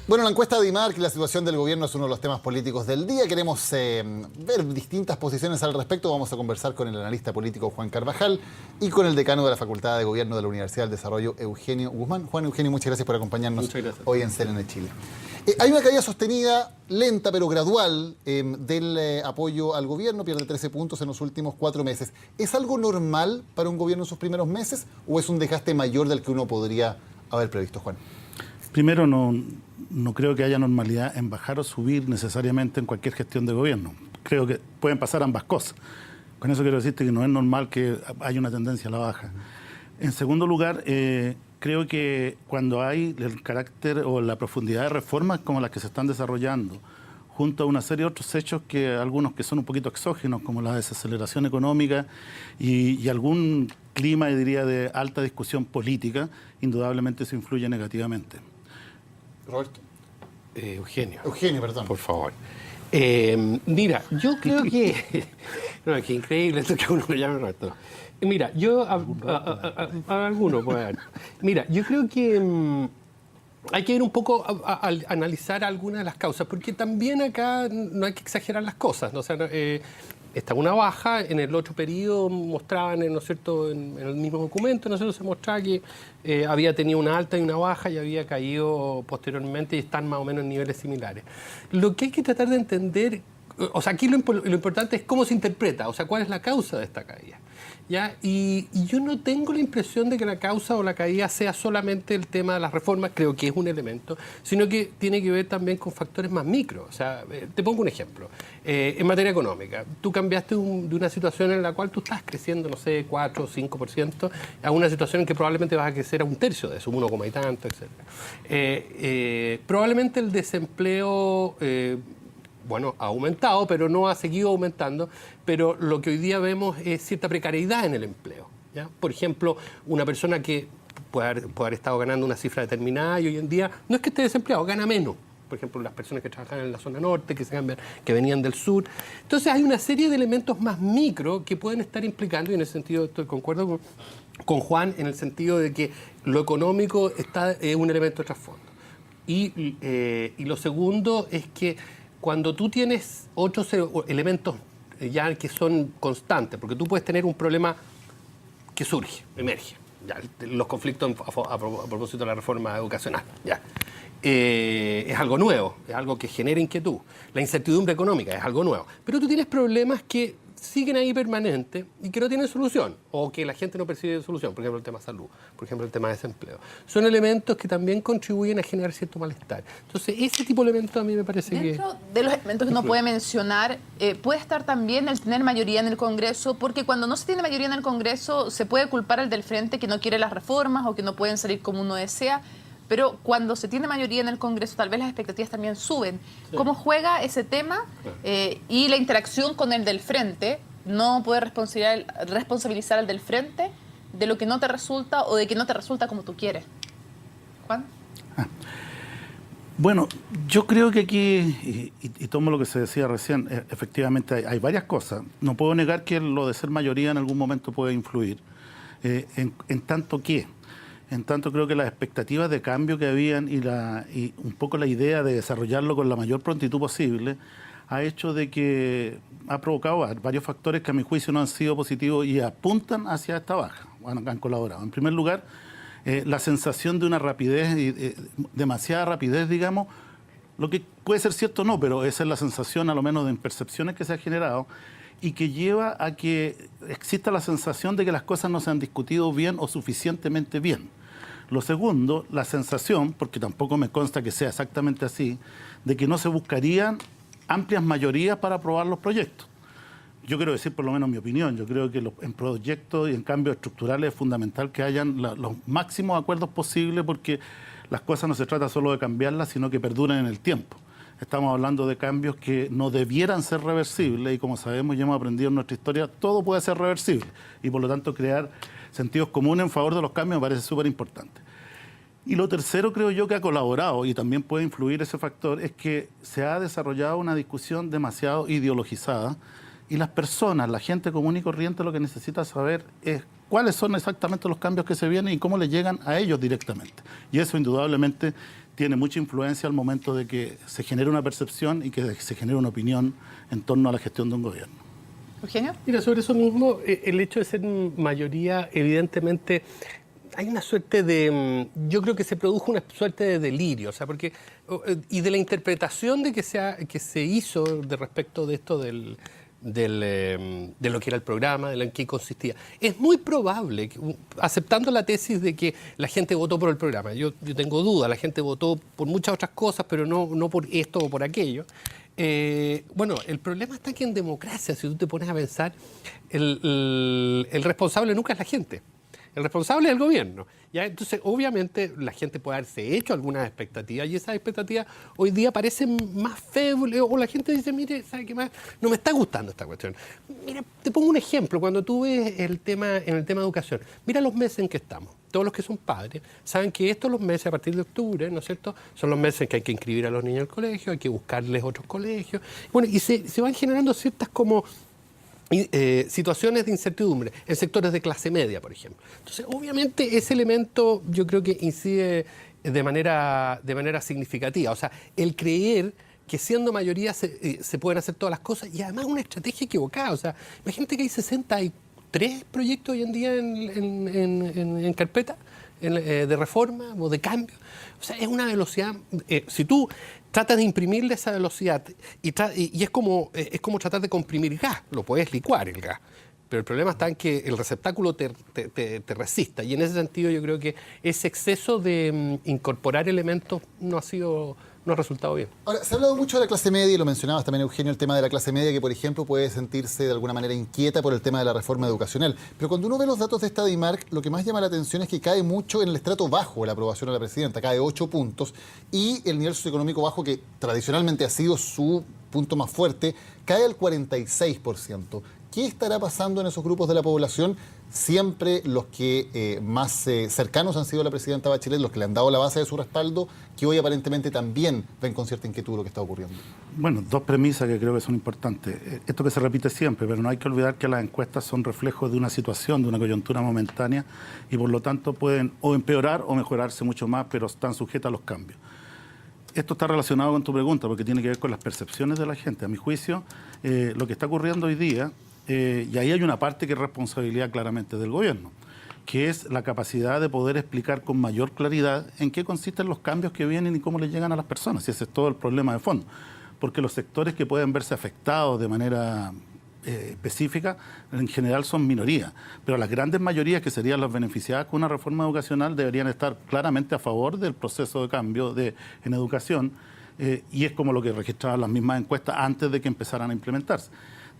Bueno, la encuesta de IMARC y la situación del gobierno es uno de los temas políticos del día. Queremos ver distintas posiciones al respecto. Vamos a conversar con el analista político Juan Carvajal y con el decano de la Facultad de Gobierno de la Universidad del Desarrollo, Eugenio Guzmán. Juan, Eugenio, muchas gracias por acompañarnos hoy en CNN Chile. Hay una caída sostenida, lenta pero gradual, del apoyo al gobierno. Pierde 13 puntos en los últimos 4 meses. ¿Es algo normal para un gobierno en sus primeros meses o es un desgaste mayor del que uno podría haber previsto, Juan? Primero, no creo que haya normalidad en bajar o subir necesariamente en cualquier gestión de gobierno. Creo que pueden pasar ambas cosas. Con eso quiero decirte que no es normal que haya una tendencia a la baja. En segundo lugar, creo que cuando hay el carácter o la profundidad de reformas como las que se están desarrollando, junto a una serie de otros hechos, que algunos que son un poquito exógenos, como la desaceleración económica y algún clima, diría, de alta discusión política, indudablemente eso influye negativamente. Roberto. Eugenio, perdón. por favor. Mira, yo creo que... No, es que increíble esto que uno me llame Roberto. Mira, yo... A alguno puede haber. Mira, yo creo que... hay que ir un poco a analizar algunas de las causas, porque también acá no hay que exagerar las cosas, ¿no? O sea, está una baja, en el otro periodo mostraban, ¿no es cierto?, en el mismo documento, nosotros se mostraba que había tenido una alta y una baja y había caído posteriormente y están más o menos en niveles similares. Lo que hay que tratar de entender, o sea, aquí lo importante es cómo se interpreta, o sea, cuál es la causa de esta caída. ¿Ya? Y yo no tengo la impresión de que la causa o la caída sea solamente el tema de las reformas, creo que es un elemento, sino que tiene que ver también con factores más micro. O sea, te pongo un ejemplo. En materia económica, tú cambiaste de una situación en la cual tú estás creciendo, no sé, 4 o 5%, a una situación en que probablemente vas a crecer a un tercio de eso, 1, y tanto, etc. Probablemente el desempleo... bueno, ha aumentado, pero no ha seguido aumentando, pero lo que hoy día vemos es cierta precariedad en el empleo, ¿ya? Por ejemplo, una persona que puede haber estado ganando una cifra determinada y hoy en día no es que esté desempleado, gana menos. Por ejemplo, las personas que trabajan en la zona norte, que venían del sur. Entonces hay una serie de elementos más micro que pueden estar implicando, y en ese sentido concuerdo con Juan, en el sentido de que lo económico es un elemento de trasfondo. Y lo segundo es que cuando tú tienes otros elementos ya que son constantes, porque tú puedes tener un problema que surge, emerge, ya, los conflictos a propósito de la reforma educacional, ya. Es algo nuevo, es algo que genera inquietud. La incertidumbre económica es algo nuevo. Pero tú tienes problemas que siguen ahí permanentes y que no tienen solución, o que la gente no percibe solución, por ejemplo el tema de salud, por ejemplo el tema de desempleo. Son elementos que también contribuyen a generar cierto malestar. Entonces, ese tipo de elementos a mí me parece que... Dentro de los elementos que uno puede mencionar, puede estar también el tener mayoría en el Congreso, porque cuando no se tiene mayoría en el Congreso, se puede culpar al del frente que no quiere las reformas o que no pueden salir como uno desea. Pero cuando se tiene mayoría en el Congreso, tal vez las expectativas también suben. Sí. ¿Cómo juega ese tema y la interacción con el del frente? No puede responsabilizar al del frente de lo que no te resulta o de que no te resulta como tú quieres. Juan. Bueno, yo creo que aquí, y tomo lo que se decía recién, efectivamente hay varias cosas. No puedo negar que lo de ser mayoría en algún momento puede influir. En tanto creo que las expectativas de cambio que habían y un poco la idea de desarrollarlo con la mayor prontitud posible ha hecho de que ha provocado varios factores que a mi juicio no han sido positivos y apuntan hacia esta baja, han colaborado. En primer lugar, la sensación de una rapidez, demasiada rapidez, digamos, lo que puede ser cierto o no, pero esa es la sensación, a lo menos de percepciones que se ha generado, y que lleva a que exista la sensación de que las cosas no se han discutido bien o suficientemente bien. Lo segundo, la sensación, porque tampoco me consta que sea exactamente así, de que no se buscarían amplias mayorías para aprobar los proyectos. Yo quiero decir, por lo menos mi opinión, yo creo que en proyectos y en cambios estructurales es fundamental que hayan los máximos acuerdos posibles, porque las cosas no se trata solo de cambiarlas, sino que perduren en el tiempo. Estamos hablando de cambios que no debieran ser reversibles y, como sabemos y hemos aprendido en nuestra historia, todo puede ser reversible y, por lo tanto, crear sentidos comunes en favor de los cambios me parece súper importante. Y lo tercero, creo yo, que ha colaborado y también puede influir ese factor, es que se ha desarrollado una discusión demasiado ideologizada y las personas, la gente común y corriente, lo que necesita saber es cuáles son exactamente los cambios que se vienen y cómo le llegan a ellos directamente. Y eso indudablemente tiene mucha influencia al momento de que se genere una percepción y que se genere una opinión en torno a la gestión de un gobierno. Eugenio. Mira, sobre eso mismo, el hecho de ser mayoría, evidentemente, hay una suerte de... Yo creo que se produjo una suerte de delirio, o sea, porque... Y de la interpretación de que se hizo de respecto de esto de lo que era el programa, de lo en qué consistía. Es muy probable, aceptando la tesis de que la gente votó por el programa, yo tengo duda, la gente votó por muchas otras cosas, pero no por esto o por aquello. Bueno, el problema está que en democracia, si tú te pones a pensar, el responsable nunca es la gente. El responsable es el gobierno. ¿Ya? Entonces, obviamente, la gente puede haberse hecho algunas expectativas y esas expectativas hoy día parecen más febles o la gente dice, mire, ¿sabe qué más? No me está gustando esta cuestión. Mira, te pongo un ejemplo. Cuando tú ves en el tema de educación, mira los meses en que estamos. Todos los que son padres saben que estos los meses a partir de octubre, ¿no es cierto?, son los meses en que hay que inscribir a los niños al colegio, hay que buscarles otros colegios. Bueno, y se van generando ciertas como... situaciones de incertidumbre en sectores de clase media, por ejemplo. Entonces, obviamente, ese elemento yo creo que incide de manera significativa. O sea, el creer que siendo mayoría se pueden hacer todas las cosas y además una estrategia equivocada. O sea, imagínate que hay 63 proyectos hoy en día en carpeta de reforma o de cambio. O sea, es una velocidad... si tú tratas de imprimirle esa velocidad y es como tratar de comprimir gas, lo puedes licuar el gas, pero el problema está en que el receptáculo te resista y en ese sentido yo creo que ese exceso de incorporar elementos no ha resultado bien. Ahora, se ha hablado mucho de la clase media y lo mencionabas también, Eugenio, el tema de la clase media que, por ejemplo, puede sentirse de alguna manera inquieta por el tema de la reforma educacional. Pero cuando uno ve los datos de esta DIMARC, lo que más llama la atención es que cae mucho en el estrato bajo la aprobación a la presidenta, cae 8 puntos, y el nivel socioeconómico bajo, que tradicionalmente ha sido su punto más fuerte, cae al 46%. ¿Qué estará pasando en esos grupos de la población? Siempre los que más cercanos han sido a la presidenta Bachelet, los que le han dado la base de su respaldo, que hoy aparentemente también ven con cierta inquietud lo que está ocurriendo. Bueno, dos premisas que creo que son importantes. Esto que se repite siempre, pero no hay que olvidar que las encuestas son reflejos de una situación, de una coyuntura momentánea, y por lo tanto pueden o empeorar o mejorarse mucho más, pero están sujetas a los cambios. Esto está relacionado con tu pregunta, porque tiene que ver con las percepciones de la gente. A mi juicio, lo que está ocurriendo hoy día, y ahí hay una parte que es responsabilidad claramente del gobierno, que es la capacidad de poder explicar con mayor claridad en qué consisten los cambios que vienen y cómo les llegan a las personas. Y ese es todo el problema de fondo. Porque los sectores que pueden verse afectados de manera específica, en general son minorías. Pero las grandes mayorías que serían las beneficiadas con una reforma educacional deberían estar claramente a favor del proceso de cambio en educación. Y es como lo que registraban las mismas encuestas antes de que empezaran a implementarse.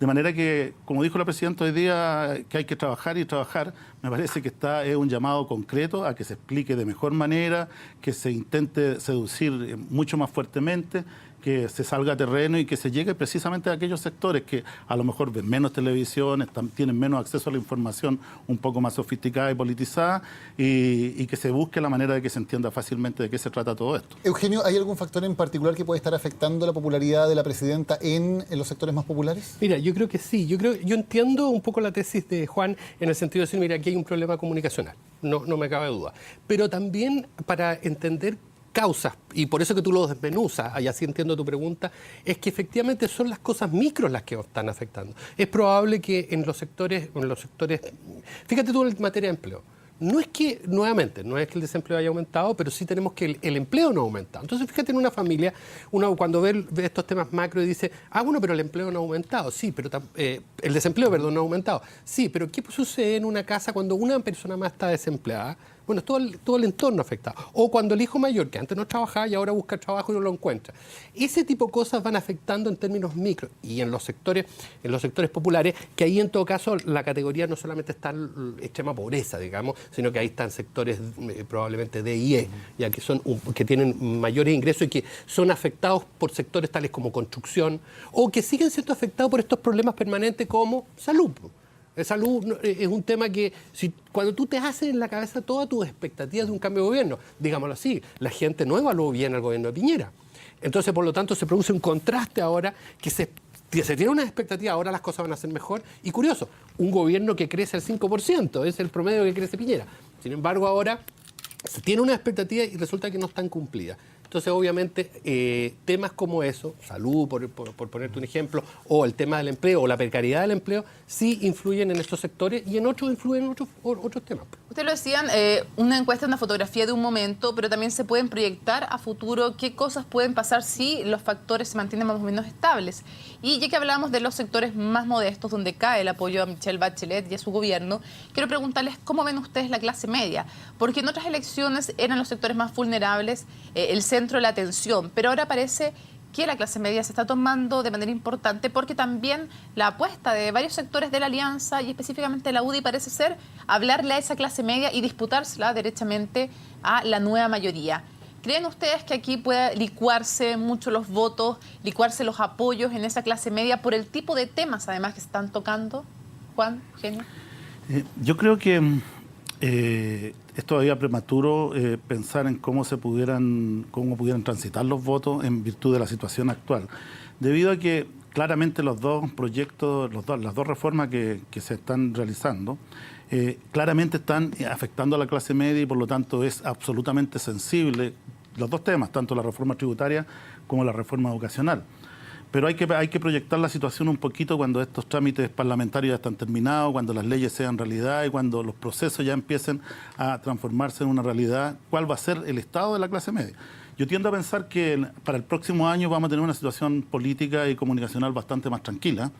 De manera que, como dijo la presidenta hoy día, que hay que trabajar y trabajar, me parece que es un llamado concreto a que se explique de mejor manera, que se intente seducir mucho más fuertemente, que se salga a terreno y que se llegue precisamente a aquellos sectores que a lo mejor ven menos televisión, tienen menos acceso a la información un poco más sofisticada y politizada, y que se busque la manera de que se entienda fácilmente de qué se trata todo esto. Eugenio, ¿hay algún factor en particular que puede estar afectando la popularidad de la presidenta en los sectores más populares? Mira, yo creo que sí. Yo entiendo un poco la tesis de Juan en el sentido de decir, mira, aquí hay un problema comunicacional, no me cabe duda. Pero también para entender causas, y por eso que tú lo desmenuzas, y así entiendo tu pregunta, es que efectivamente son las cosas micros las que están afectando. Es probable que en los sectores, fíjate tú en materia de empleo, no es que el desempleo haya aumentado, pero sí tenemos que el empleo no ha aumentado. Entonces, fíjate en una familia, uno cuando ve estos temas macro y dice, bueno, pero el empleo no ha aumentado. Sí, pero el desempleo, perdón, no ha aumentado. Sí, pero ¿qué sucede en una casa cuando una persona más está desempleada? Bueno, es todo el entorno afectado. O cuando el hijo mayor, que antes no trabajaba y ahora busca trabajo y no lo encuentra. Ese tipo de cosas van afectando en términos micro. Y en los sectores populares, que ahí en todo caso la categoría no solamente está en extrema pobreza, digamos, sino que ahí están sectores probablemente D y E, ya que tienen mayores ingresos y que son afectados por sectores tales como construcción, o que siguen siendo afectados por estos problemas permanentes como salud. Salud es un tema que cuando tú te haces en la cabeza todas tus expectativas de un cambio de gobierno, digámoslo así, la gente no evaluó bien al gobierno de Piñera. Entonces, por lo tanto, se produce un contraste ahora que se tiene una expectativa, ahora las cosas van a ser mejor. Y curioso, un gobierno que crece al 5%, es el promedio que crece Piñera. Sin embargo, ahora se tiene una expectativa y resulta que no están cumplidas. Entonces, obviamente, temas como eso, salud, por ponerte un ejemplo, o el tema del empleo, o la precariedad del empleo, sí influyen en estos sectores y en otros influyen en otros temas. Ustedes lo decían, una encuesta es una fotografía de un momento, pero también se pueden proyectar a futuro qué cosas pueden pasar si los factores se mantienen más o menos estables. Y ya que hablamos de los sectores más modestos, donde cae el apoyo a Michelle Bachelet y a su gobierno, quiero preguntarles cómo ven ustedes la clase media, porque en otras elecciones eran los sectores más vulnerables, el centro de la atención, pero ahora parece que la clase media se está tomando de manera importante porque también la apuesta de varios sectores de la alianza y específicamente de la UDI parece ser hablarle a esa clase media y disputársela derechamente a la nueva mayoría. ¿Creen ustedes que aquí pueda licuarse mucho los votos, licuarse los apoyos en esa clase media por el tipo de temas además que se están tocando? Juan, Eugenio. Yo creo que es todavía prematuro pensar en cómo pudieran transitar los votos en virtud de la situación actual, debido a que claramente los dos proyectos, las dos reformas que se están realizando, claramente están afectando a la clase media y por lo tanto es absolutamente sensible los dos temas, tanto la reforma tributaria como la reforma educacional. Pero hay que proyectar la situación un poquito cuando estos trámites parlamentarios ya están terminados, cuando las leyes sean realidad y cuando los procesos ya empiecen a transformarse en una realidad, cuál va a ser el estado de la clase media. Yo tiendo a pensar que para el próximo año vamos a tener una situación política y comunicacional bastante más tranquila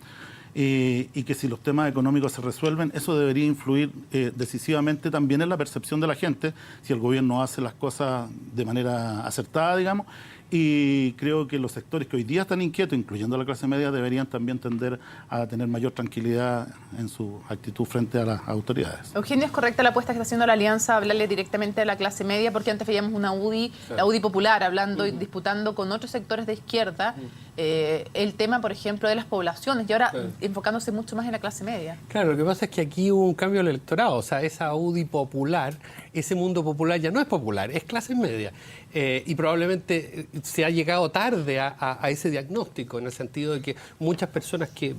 y que si los temas económicos se resuelven, eso debería influir decisivamente también en la percepción de la gente, si el gobierno hace las cosas de manera acertada, digamos. Y creo que los sectores que hoy día están inquietos, incluyendo la clase media, deberían también tender a tener mayor tranquilidad en su actitud frente a las autoridades. Eugenio, ¿es correcta la apuesta que está haciendo la Alianza, hablarle directamente a la clase media? Porque antes veíamos una UDI, la UDI popular, hablando y disputando con otros sectores de izquierda el tema, por ejemplo, de las poblaciones, y ahora enfocándose mucho más en la clase media. Claro, lo que pasa es que aquí hubo un cambio en el electorado, o sea, esa UDI popular, ese mundo popular ya no es popular, es clase media. Y probablemente se ha llegado tarde a ese diagnóstico, en el sentido de que muchas personas que...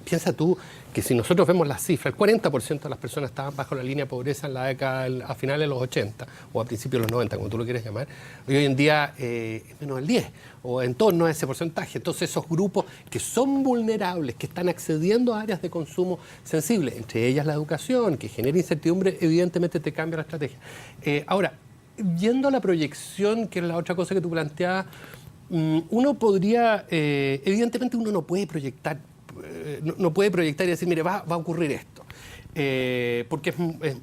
piensa tú que si nosotros vemos las cifras, el 40% de las personas estaban bajo la línea de pobreza en la década, a finales de los 80 o a principios de los 90, como tú lo quieres llamar, y hoy en día es menos del 10 o en torno a ese porcentaje. Entonces esos grupos que son vulnerables, que están accediendo a áreas de consumo sensibles, entre ellas la educación, que genera incertidumbre, evidentemente te cambia la estrategia. Ahora, yendo a la proyección, que es la otra cosa que tú planteabas, uno podría, evidentemente uno no puede proyectar, y decir, mire, va a ocurrir esto, porque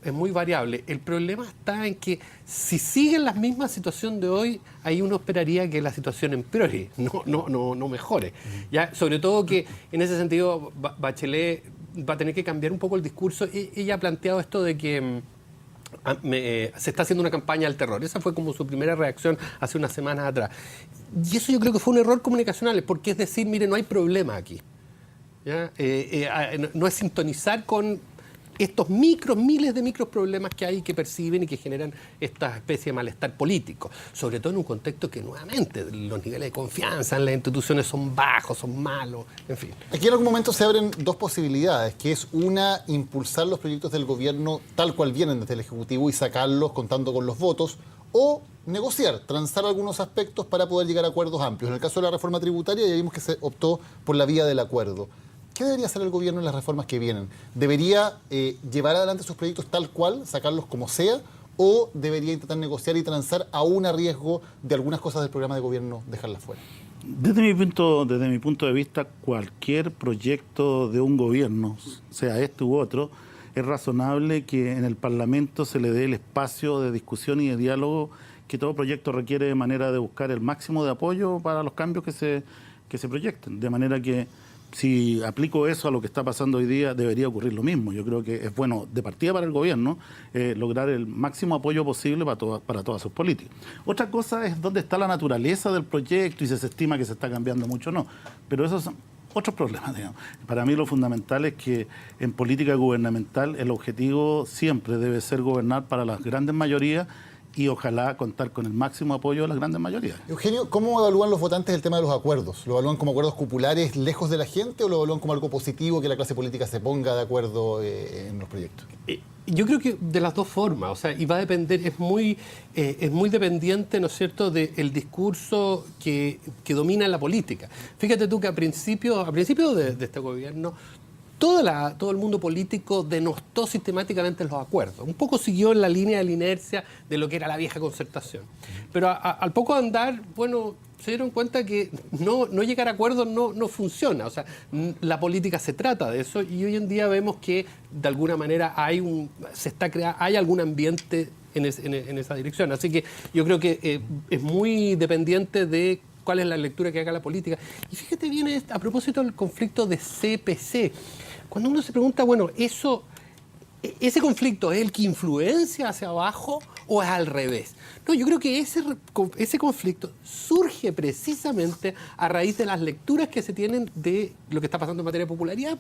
es muy variable. El problema está en que si sigue en la misma situación de hoy, ahí uno esperaría que la situación empeore, no mejore. Ya, sobre todo que en ese sentido Bachelet va a tener que cambiar un poco el discurso. Ella ha planteado esto de que se está haciendo una campaña al terror. Esa fue como su primera reacción hace unas semanas atrás. Y eso yo creo que fue un error comunicacional, porque es decir, mire, no hay problema aquí. ¿Ya? No es sintonizar con estos miles de micros problemas que hay, que perciben y que generan esta especie de malestar político, sobre todo en un contexto que nuevamente los niveles de confianza en las instituciones son bajos, son malos, en fin. Aquí en algún momento se abren dos posibilidades, que es una, impulsar los proyectos del gobierno tal cual vienen desde el Ejecutivo y sacarlos contando con los votos, o negociar, transar algunos aspectos para poder llegar a acuerdos amplios. En el caso de la reforma tributaria ya vimos que se optó por la vía del acuerdo. ¿Qué debería hacer el gobierno en las reformas que vienen? ¿Debería llevar adelante sus proyectos tal cual, sacarlos como sea, o debería intentar negociar y transar aún a riesgo de algunas cosas del programa de gobierno dejarlas fuera? Desde mi punto de vista, cualquier proyecto de un gobierno, sea este u otro, es razonable que en el Parlamento se le dé el espacio de discusión y de diálogo que todo proyecto requiere, de manera de buscar el máximo de apoyo para los cambios que se proyecten. De manera que si aplico eso a lo que está pasando hoy día, debería ocurrir lo mismo. Yo creo que es bueno, de partida para el gobierno, lograr el máximo apoyo posible para todas sus políticas. Otra cosa es dónde está la naturaleza del proyecto y si se estima que se está cambiando mucho o no. Pero esos son otros problemas, digamos. Para mí lo fundamental es que en política gubernamental el objetivo siempre debe ser gobernar para las grandes mayorías y ojalá contar con el máximo apoyo de las grandes mayorías. Eugenio, ¿cómo evalúan los votantes el tema de los acuerdos? ¿Lo evalúan como acuerdos populares lejos de la gente o lo evalúan como algo positivo que la clase política se ponga de acuerdo en los proyectos? Yo creo que de las dos formas, o sea, y va a depender, es muy dependiente, ¿no es cierto?, del discurso que domina la política. Fíjate tú que a principio de este gobierno, todo el mundo político denostó sistemáticamente los acuerdos. Un poco siguió en la línea de la inercia de lo que era la vieja concertación. Pero al poco andar, bueno, se dieron cuenta que no llegar a acuerdos no funciona. O sea, la política se trata de eso y hoy en día vemos que de alguna manera hay algún ambiente en esa dirección. Así que yo creo que es muy dependiente de cuál es la lectura que haga la política. Y fíjate bien a propósito del conflicto de CPC. Cuando uno se pregunta, bueno, ¿ese conflicto es el que influencia hacia abajo o es al revés? No, yo creo que ese conflicto surge precisamente a raíz de las lecturas que se tienen de lo que está pasando en materia de popularidad.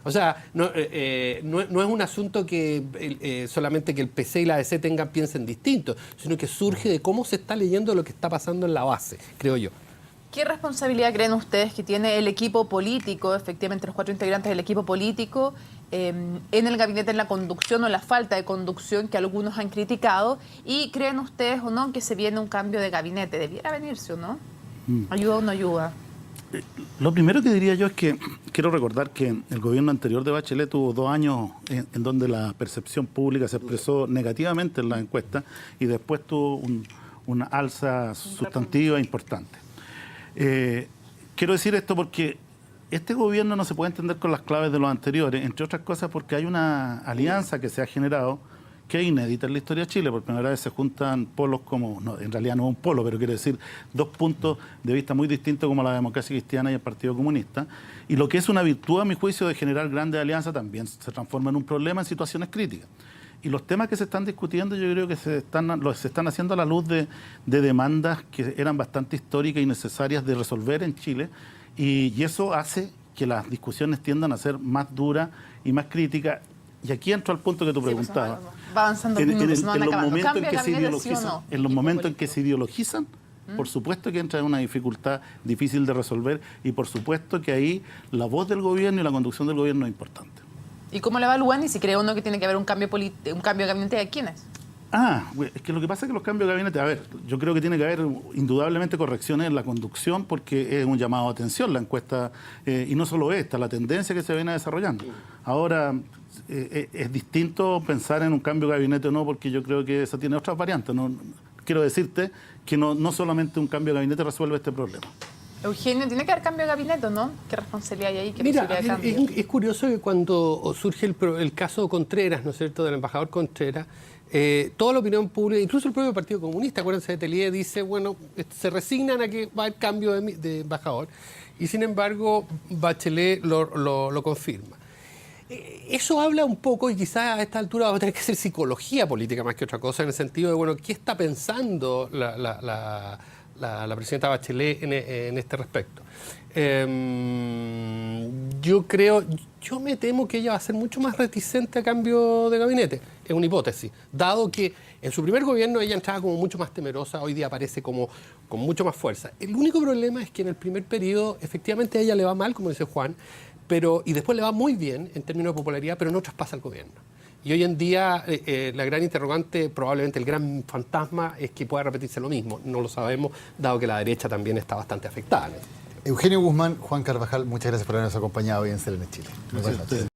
O sea, no es un asunto que solamente que el PC y la ADC piensen distinto, sino que surge de cómo se está leyendo lo que está pasando en la base, creo yo. ¿Qué responsabilidad creen ustedes que tiene el equipo político, efectivamente los 4 integrantes del equipo político, en el gabinete, en la conducción o la falta de conducción que algunos han criticado? ¿Y creen ustedes o no que se viene un cambio de gabinete? ¿Debiera venirse o no? ¿Ayuda o no ayuda? Lo primero que diría yo es que quiero recordar que el gobierno anterior de Bachelet tuvo 2 años en donde la percepción pública se expresó negativamente en las encuestas y después tuvo una alza sustantiva importante. Quiero decir esto porque este gobierno no se puede entender con las claves de los anteriores, entre otras cosas porque hay una alianza que se ha generado que es inédita en la historia de Chile. Por primera vez se juntan polos como, no, en realidad no es un polo, pero quiero decir 2 puntos de vista muy distintos como la democracia cristiana y el Partido Comunista. Y lo que es una virtud, a mi juicio, de generar grandes alianzas también se transforma en un problema en situaciones críticas. Y los temas que se están discutiendo yo creo que se están haciendo a la luz de demandas que eran bastante históricas y necesarias de resolver en Chile y eso hace que las discusiones tiendan a ser más duras y más críticas. Y aquí entro al punto que tú preguntabas. Va avanzando En minutos, los momentos en que se ideologizan, en los momentos en que se ideologizan, por supuesto que entra en una dificultad difícil de resolver y por supuesto que ahí la voz del gobierno y la conducción del gobierno es importante. ¿Y cómo lo evalúan? Y si cree uno que tiene que haber un cambio de gabinete, ¿de quiénes? Es que lo que pasa es que los cambios de gabinete, yo creo que tiene que haber indudablemente correcciones en la conducción porque es un llamado a atención la encuesta, y no solo esta, la tendencia que se viene desarrollando. Ahora, es distinto pensar en un cambio de gabinete o no, porque yo creo que eso tiene otras variantes. No, quiero decirte que no solamente un cambio de gabinete resuelve este problema. Eugenio, ¿tiene que haber cambio de gabinete, no? ¿Qué responsabilidad hay ahí? ¿Qué Mira, posibilidad de cambio? es curioso que cuando surge el caso Contreras, ¿no es cierto?, del embajador Contreras, toda la opinión pública, incluso el propio Partido Comunista, acuérdense de Tellier, dice, bueno, se resignan a que va a haber cambio de embajador, y sin embargo Bachelet lo confirma. Eso habla un poco, y quizás a esta altura va a tener que ser psicología política más que otra cosa, en el sentido de, bueno, ¿qué está pensando la presidenta Bachelet en este respecto? Yo me temo que ella va a ser mucho más reticente a cambio de gabinete, es una hipótesis, dado que en su primer gobierno ella entraba como mucho más temerosa, hoy día aparece como con mucho más fuerza. El único problema es que en el primer periodo efectivamente a ella le va mal, como dice Juan, y después le va muy bien en términos de popularidad, pero no traspasa al gobierno. Y hoy en día la gran interrogante, probablemente el gran fantasma, es que pueda repetirse lo mismo. No lo sabemos, dado que la derecha también está bastante afectada. Eugenio Guzmán, Juan Carvajal, muchas gracias por habernos acompañado hoy en CLN Chile. Muchas gracias.